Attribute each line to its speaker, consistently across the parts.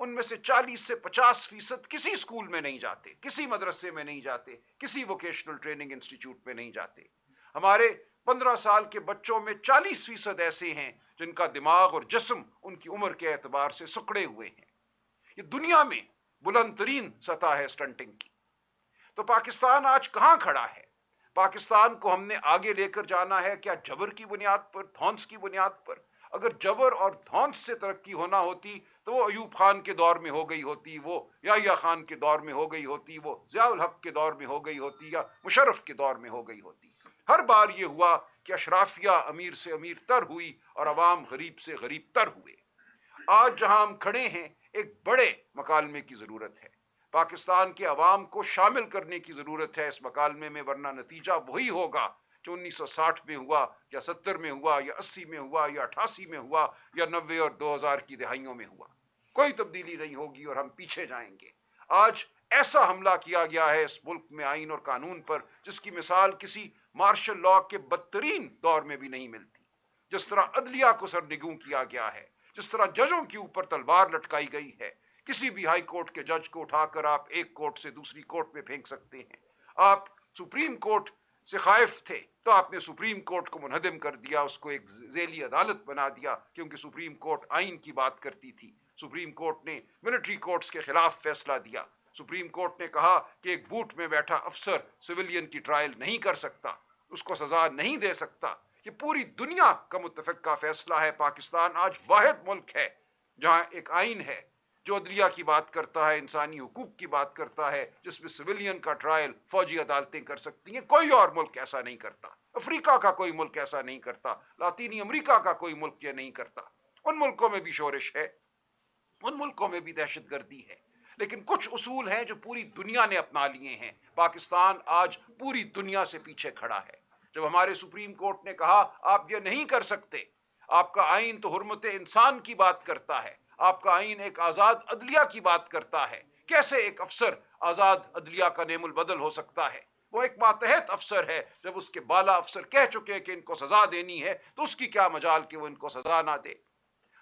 Speaker 1: ان میں سے 40 سے 50% کسی اسکول میں نہیں جاتے، کسی مدرسے میں نہیں جاتے، کسی ووکیشنل ٹریننگ انسٹیٹیوٹ میں نہیں جاتے۔ ہمارے 15 سال کے بچوں میں 40% ایسے ہیں جن کا دماغ اور جسم ان کی عمر کے اعتبار سے سکڑے ہوئے ہیں۔ یہ دنیا میں بلند ترین سطح ہے سٹنٹنگ کی۔ تو پاکستان آج کہاں کھڑا ہے؟ پاکستان کو ہم نے آگے لے کر جانا ہے کیا جبر کی بنیاد پر، دھونس کی بنیاد پر؟ اگر جبر اور دھونس سے ترقی ہونا ہوتی تو وہ ایوب خان کے دور میں ہو گئی ہوتی، وہ یحییٰ خان کے دور میں ہو گئی ہوتی، وہ ضیاء الحق کے دور میں ہو گئی ہوتی، یا مشرف کے دور میں ہو گئی ہوتی۔ ہر بار یہ ہوا کہ اشرافیہ امیر سے امیر تر ہوئی اور عوام غریب سے غریب تر ہوئے۔ آج جہاں ہم کھڑے ہیں ایک بڑے مکالمے کی ضرورت ہے، پاکستان کے عوام کو شامل کرنے کی ضرورت ہے اس مکالمے میں، ورنہ نتیجہ وہی ہوگا جو 1960 میں ہوا، یا 70 میں ہوا، یا 80 میں ہوا، یا 88 میں ہوا، یا 90 اور 2000 کی دہائیوں میں ہوا۔ کوئی تبدیلی نہیں ہوگی اور ہم پیچھے جائیں گے۔ آج ایسا حملہ کیا گیا ہے اس ملک میں آئین اور قانون پر جس کی مثال کسی مارشل لاء کے بدترین دور میں بھی نہیں ملتی۔ جس طرح عدلیہ کو سرنگوں کیا گیا ہے، جس طرح ججوں کے اوپر تلوار لٹکائی گئی ہے، کسی بھی ہائی کورٹ کے جج کو اٹھا کر آپ ایک کورٹ سے دوسری کورٹ میں پھینک سکتے ہیں۔ آپ سپریم کورٹ سے خائف تھے تو آپ نے سپریم کورٹ کو منہدم کر دیا، اس کو ایک ذیلی عدالت بنا دیا، کیونکہ سپریم کورٹ آئین کی بات کرتی تھی۔ سپریم کورٹ نے ملٹری کورٹس کے خلاف فیصلہ دیا۔ سپریم کورٹ نے کہا کہ ایک بوٹ میں بیٹھا افسر سویلین کی ٹرائل نہیں کر سکتا، اس کو سزا نہیں دے سکتا۔ یہ پوری دنیا کا متفقہ فیصلہ ہے۔ پاکستان آج واحد ملک ہے جہاں ایک آئین ہے جو عدلیہ کی بات کرتا ہے، انسانی حقوق کی بات کرتا ہے، جس میں سویلین کا ٹرائل فوجی عدالتیں کر سکتی ہیں۔ کوئی اور ملک ایسا نہیں کرتا، افریقہ کا کوئی ملک ایسا نہیں کرتا، لاطینی امریکہ کا کوئی ملک یہ نہیں کرتا۔ ان ملکوں میں بھی شورش ہے، ان ملکوں میں بھی دہشت گردی ہے، لیکن کچھ اصول ہیں جو پوری دنیا نے اپنا لیے ہیں۔ پاکستان آج پوری دنیا سے پیچھے کھڑا ہے۔ جب ہمارے سپریم کورٹ نے کہا آپ یہ نہیں کر سکتے، آپ کا آئین تو حرمت انسان کی بات کرتا ہے، آپ کا آئین ایک آزاد عدلیہ کی بات کرتا ہے، کیسے ایک افسر آزاد عدلیہ کا نعم البدل ہو سکتا ہے؟ وہ ایک ماتحت افسر ہے۔ جب اس کے بالا افسر کہہ چکے کہ ان کو سزا دینی ہے تو اس کی کیا مجال کہ وہ ان کو سزا نہ دے؟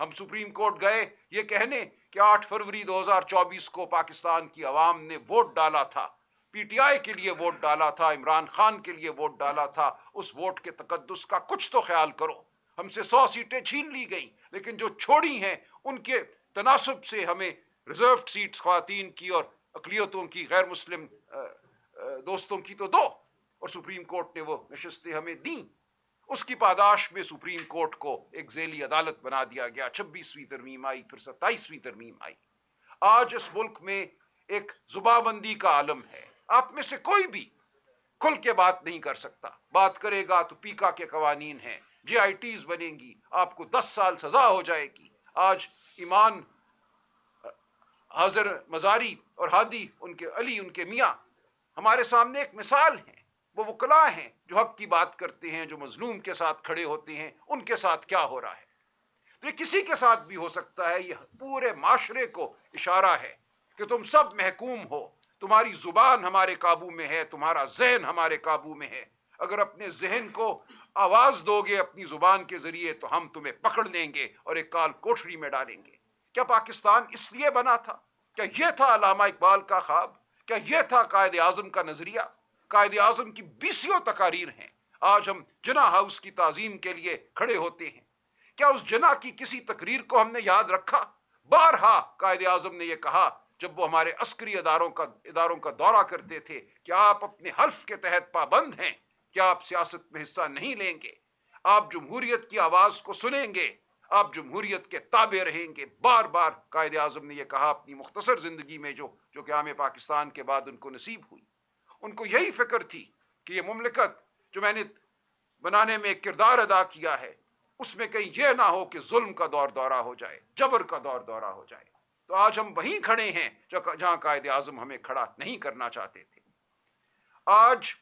Speaker 1: ہم سپریم کورٹ گئے یہ کہنے کہ 8 فروری 2024 کو پاکستان کی عوام نے ووٹ ڈالا تھا، پی ٹی آئی کے لیے ووٹ ڈالا تھا، عمران خان کے لیے ووٹ ڈالا تھا، اس ووٹ کے تقدس کا کچھ تو خیال کرو۔ ہم سے 100 سیٹیں چھین لی گئیں، لیکن جو چھوڑی ہیں ان کے تناسب سے ہمیں ریزروڈ سیٹس خواتین کی اور اقلیتوں کی، غیر مسلم دوستوں کی تو دو، اور سپریم کورٹ نے وہ نشستیں ہمیں دیں۔ اس کی پاداش میں سپریم کورٹ کو ایک ذیلی عدالت بنا دیا گیا، 26ویں ترمیم آئی، پھر 27ویں ترمیم آئی۔ آج اس ملک میں ایک زبابندی کا عالم ہے، آپ میں سے کوئی بھی کھل کے بات نہیں کر سکتا، بات کرے گا تو پیکا کے قوانین ہیں، جے آئی ٹیز بنیں گی، آپ کو 10 سال سزا ہو جائے گی۔ آج ایمان حاضر مزاری اور ہادی ان کے علی ان کے میاں ہمارے سامنے ایک مثال ہیں۔ وہ وکلاء ہیں جو حق کی بات کرتے ہیں، جو مظلوم کے ساتھ کھڑے ہوتے ہیں، ان کے ساتھ کیا ہو رہا ہے؟ تو یہ کسی کے ساتھ بھی ہو سکتا ہے۔ یہ پورے معاشرے کو اشارہ ہے کہ تم سب محکوم ہو، تمہاری زبان ہمارے قابو میں ہے، تمہارا ذہن ہمارے قابو میں ہے۔ اگر اپنے ذہن کو آواز دو گے اپنی زبان کے ذریعے تو ہم تمہیں پکڑ لیں گے اور ایک کال کوٹری میں ڈالیں گے۔ کیا پاکستان اس لیے بنا تھا؟ کیا یہ تھا علامہ اقبال کا خواب؟ کیا یہ تھا قائد اعظم کا نظریہ؟ قائد اعظم کی 20 تقاریر ہیں۔ آج ہم جناح ہاؤس کی تعظیم کے لیے کھڑے ہوتے ہیں، کیا اس جناح کی کسی تقریر کو ہم نے یاد رکھا؟ بارہا قائد اعظم نے یہ کہا جب وہ ہمارے عسکری اداروں کا دورہ کرتے تھے کہ آپ اپنے حلف کے تحت پابند ہیں، کیا آپ سیاست میں حصہ نہیں لیں گے، آپ جمہوریت کی آواز کو سنیں گے، آپ جمہوریت کے تابع رہیں گے۔ بار بار قائد اعظم نے یہ کہا اپنی مختصر زندگی میں جو قیام پاکستان کے بعد ان کو نصیب ہوئی۔ ان کو یہی فکر تھی کہ یہ مملکت جو میں نے بنانے میں ایک کردار ادا کیا ہے، اس میں کہیں یہ نہ ہو کہ ظلم کا دور دورہ ہو جائے، جبر کا دور دورہ ہو جائے۔ تو آج ہم وہیں کھڑے ہیں جہاں قائد اعظم ہمیں کھڑا نہیں کرنا چاہتے تھے۔ آج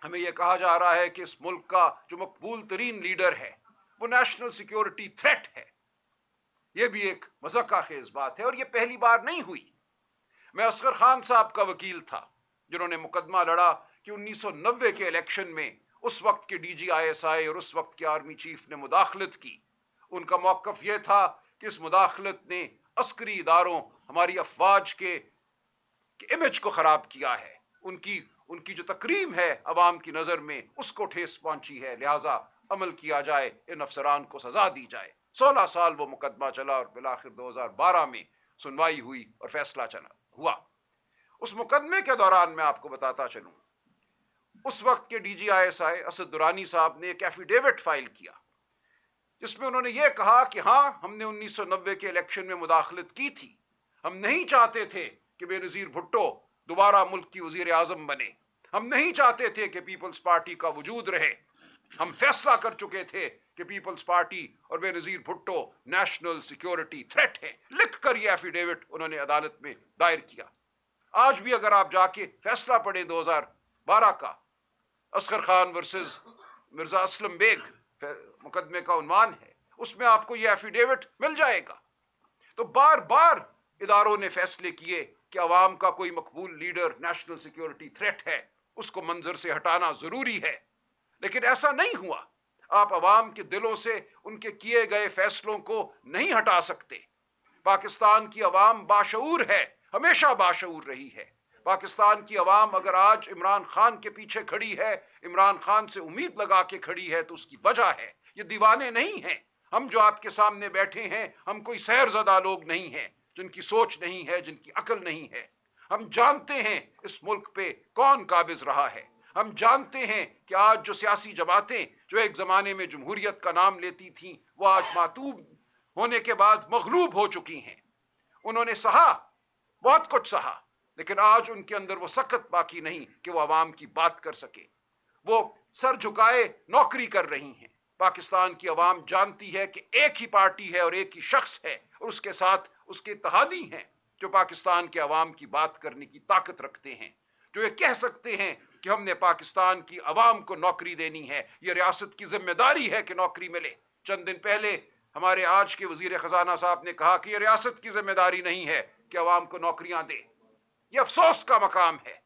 Speaker 1: ہمیں یہ کہا جا رہا ہے کہ اس ملک کا جو مقبول ترین لیڈر ہے وہ نیشنل سیکیورٹی تھریٹ ہے۔ یہ بھی ایک مذاقہ خیز بات ہے، اور یہ پہلی بار نہیں ہوئی۔ میں اصغر خان صاحب کا وکیل تھا جنہوں نے مقدمہ لڑا کہ 1990 کے الیکشن میں اس وقت کے ڈی جی آئی ایس آئی اور اس وقت کے آرمی چیف نے مداخلت کی۔ ان کا موقف یہ تھا کہ اس مداخلت نے عسکری اداروں ہماری افواج کے امیج کو خراب کیا ہے، ان کی جو تکریم ہے عوام کی نظر میں اس کو ٹھیس پہنچی ہے، لہٰذا عمل کیا جائے، ان افسران کو سزا دی جائے۔ 16 سال وہ مقدمہ چلا اور بالآخر 2012 میں سنوائی ہوئی اور فیصلہ ہوا۔ اس مقدمے کے دوران میں آپ کو بتاتا چلوں، اس وقت کے D G I S I Asad Durrani صاحب نے ایک ایفیڈیوٹ فائل کیا جس میں انہوں نے یہ کہا کہ ہاں ہم نے 1990 کے الیکشن میں مداخلت کی تھی، ہم نہیں چاہتے تھے کہ بے نظیر بھٹو دوبارہ ملک کی وزیر اعظم بنے، ہم نہیں چاہتے تھے کہ پیپلز پارٹی کا وجود رہے، ہم فیصلہ کر چکے تھے کہ پیپلز پارٹی اور بے نظیر بھٹو نیشنل سیکیورٹی تھریٹ ہے۔ لکھ کر یہ ایفیڈیوٹ انہوں نے عدالت میں دائر کیا۔ آج بھی اگر آپ جا کے فیصلہ پڑھیں 2012 کا، اصغر خان ورسز مرزا اسلم بیگ مقدمے کا عنوان ہے، اس میں آپ کو یہ ایفیڈیوٹ مل جائے گا۔ تو بار بار اداروں نے فیصلے کیے کہ عوام کا کوئی مقبول لیڈر نیشنل سیکیورٹی تھریٹ ہے، اس کو منظر سے ہٹانا ضروری ہے، لیکن ایسا نہیں ہوا۔ آپ عوام کے دلوں سے ان کے کیے گئے فیصلوں کو نہیں ہٹا سکتے۔ پاکستان کی عوام باشعور ہے، ہمیشہ باشعور رہی ہے۔ پاکستان کی عوام اگر آج عمران خان کے پیچھے کھڑی ہے، عمران خان سے امید لگا کے کھڑی ہے، تو اس کی وجہ ہے یہ دیوانے نہیں ہیں۔ ہم جو آپ کے سامنے بیٹھے ہیں، ہم کوئی سیر زدہ لوگ نہیں ہیں جن کی سوچ نہیں ہے، جن کی عقل نہیں ہے۔ ہم جانتے ہیں اس ملک پہ کون قابض رہا ہے، ہم جانتے ہیں کہ آج جو سیاسی جماعتیں جو ایک زمانے میں جمہوریت کا نام لیتی تھیں، وہ آج معتوب ہونے کے بعد مغلوب ہو چکی ہیں۔ انہوں نے سہا، بہت کچھ سہا، لیکن آج ان کے اندر وہ سخت باقی نہیں کہ وہ عوام کی بات کر سکے۔ وہ سر جھکائے نوکری کر رہی ہیں۔ پاکستان کی عوام جانتی ہے کہ ایک ہی پارٹی ہے اور ایک ہی شخص ہے، اور اس کے ساتھ اس کے اتحادی ہیں جو پاکستان کے عوام کی بات کرنے کی طاقت رکھتے ہیں، جو یہ کہہ سکتے ہیں کہ ہم نے پاکستان کی عوام کو نوکری دینی ہے، یہ ریاست کی ذمہ داری ہے کہ نوکری ملے۔ چند دن پہلے ہمارے آج کے وزیر خزانہ صاحب نے کہا کہ یہ ریاست کی ذمہ داری نہیں ہے کہ عوام کو نوکریاں دے۔ یہ افسوس کا مقام ہے۔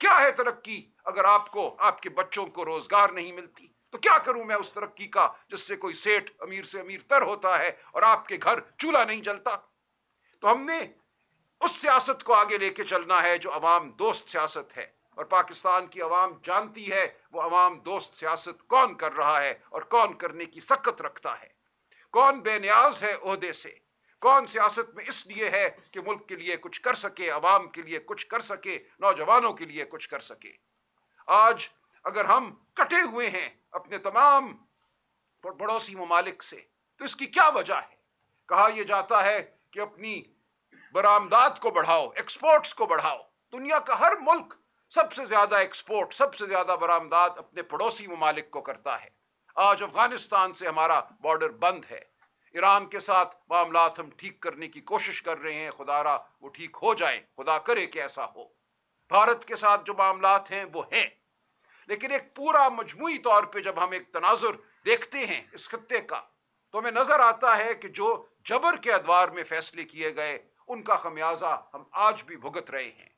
Speaker 1: کیا ہے ترقی اگر آپ کو آپ کے بچوں کو روزگار نہیں ملتی؟ تو کیا کروں میں اس ترقی کا جس سے کوئی سیٹ امیر سے امیر تر ہوتا ہے اور آپ کے گھر چولہا نہیں جلتا؟ تو ہم نے اس سیاست کو آگے لے کے چلنا ہے جو عوام دوست سیاست ہے، اور پاکستان کی عوام جانتی ہے وہ عوام دوست سیاست کون کر رہا ہے اور کون کرنے کی سخت رکھتا ہے، کون بے نیاز ہے عہدے سے، کون سیاست میں اس لیے ہے کہ ملک کے لیے کچھ کر سکے، عوام کے لیے کچھ کر سکے، نوجوانوں کے لیے کچھ کر سکے۔ آج اگر ہم کٹے ہوئے ہیں اپنے تمام پڑوسی ممالک سے، تو اس کی کیا وجہ ہے؟ کہا یہ جاتا ہے کہ اپنی برآمدات کو بڑھاؤ، ایکسپورٹس کو بڑھاؤ۔ دنیا کا ہر ملک سب سے زیادہ ایکسپورٹ، سب سے زیادہ برآمدات اپنے پڑوسی ممالک کو کرتا ہے۔ آج افغانستان سے ہمارا بارڈر بند ہے، ایران کے ساتھ معاملات ہم ٹھیک کرنے کی کوشش کر رہے ہیں، خدا را وہ ٹھیک ہو جائیں، خدا کرے کہ ایسا ہو۔ بھارت کے ساتھ جو معاملات ہیں وہ ہیں، لیکن ایک پورا مجموعی طور پہ جب ہم ایک تناظر دیکھتے ہیں اس خطے کا، تو ہمیں نظر آتا ہے کہ جو جبر کے ادوار میں فیصلے کیے گئے ان کا خمیازہ ہم آج بھی بھگت رہے ہیں۔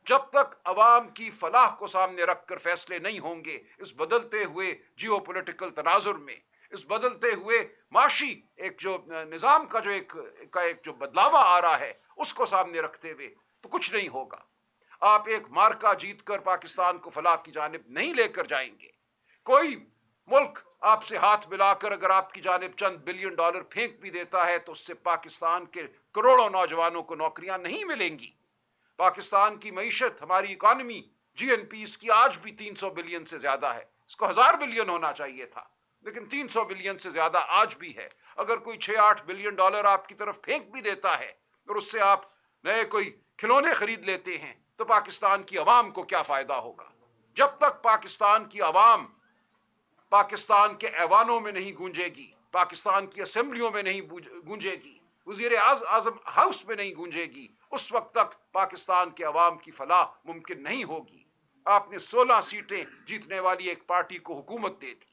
Speaker 1: جب تک عوام کی فلاح کو سامنے رکھ کر فیصلے نہیں ہوں گے، اس بدلتے ہوئے جیو پولیٹیکل تناظر میں، اس بدلتے ہوئے معاشی ایک جو نظام کا جو بدلاوا آ رہا ہے، اس کو سامنے رکھتے ہوئے تو کچھ نہیں ہوگا۔ آپ ایک مارکا جیت کر پاکستان کو فلاح کی جانب نہیں لے کر جائیں گے۔ کوئی ملک آپ سے ہاتھ ملا کر اگر آپ کی جانب چند بلین ڈالر پھینک بھی دیتا ہے تو اس سے پاکستان کے کروڑوں نوجوانوں کو نوکریاں نہیں ملیں گی۔ پاکستان کی معیشت، ہماری اکانومی، جی این پی اس کی آج بھی 300 بلین سے زیادہ ہے، اس کو 1000 بلین ہونا چاہیے تھا، لیکن 300 بلین سے زیادہ آج بھی ہے۔ اگر کوئی 6-8 بلین ڈالر آپ کی طرف پھینک بھی دیتا ہے اور اس سے آپ نئے کوئی کھلونے خرید لیتے ہیں، تو پاکستان کی عوام کو کیا فائدہ ہوگا؟ جب تک پاکستان کی عوام پاکستان کے ایوانوں میں نہیں گونجے گی، پاکستان کی اسمبلیوں میں نہیں گونجے گی، وزیر اعظم ہاؤس میں نہیں گونجے گی، اس وقت تک پاکستان کے عوام کی فلاح ممکن نہیں ہوگی۔ آپ نے 16 سیٹیں جیتنے والی ایک پارٹی کو حکومت دے دی،